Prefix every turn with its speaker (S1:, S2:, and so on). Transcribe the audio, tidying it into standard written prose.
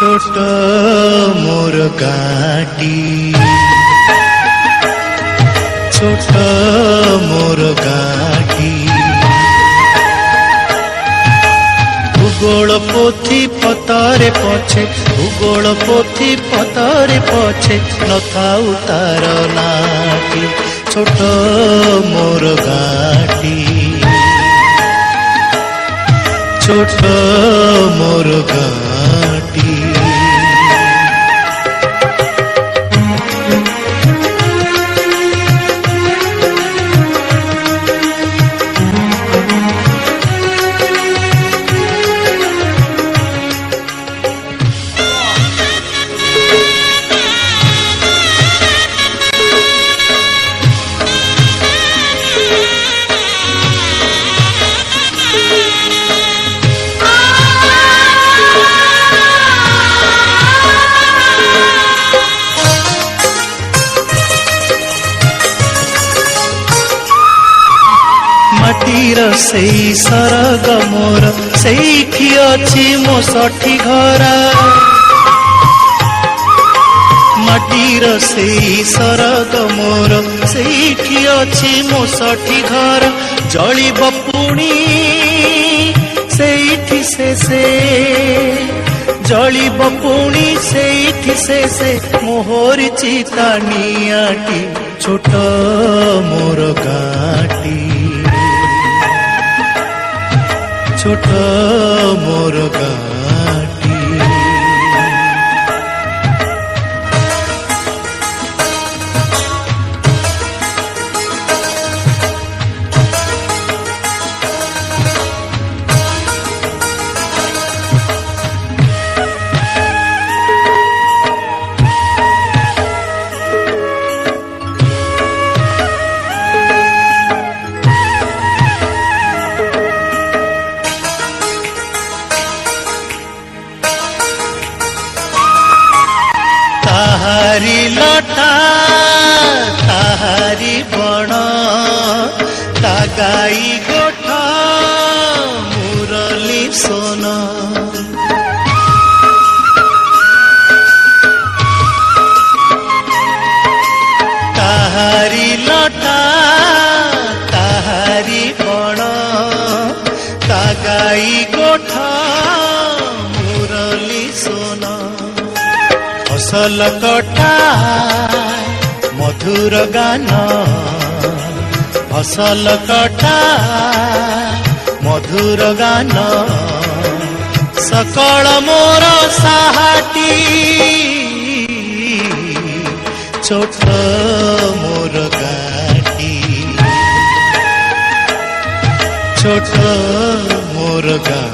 S1: छोट मोर गाटी छोट मोर गाटी भूगोल पोथी पतरे पछे भूगोल पोथी पतरे पछे नथाउ तार नाटी छोट मोर गाटी छोट मोर गाटी माटीर सेई सरग मोर सेठी अछि मो सठी घरा माटीर सेई सरग मोर सेठी अछि मो सठी घर जळिब पुणी सेठी से जळिब पुणी सेठी से मोहरी चिता नियाटी छोट मोर गाटी छोट मोर गाटी ताहारी लटा ताहारी बण ता गाई गोठा मुरली सोन ताहारी लटा ताहारी बण ता गाई गोठा मुरली सोन फसल कटा मधुर गान फसल कटा मधुर गान सकल मोर साहाटी छोट मोर गाटी छोट मोर गाटी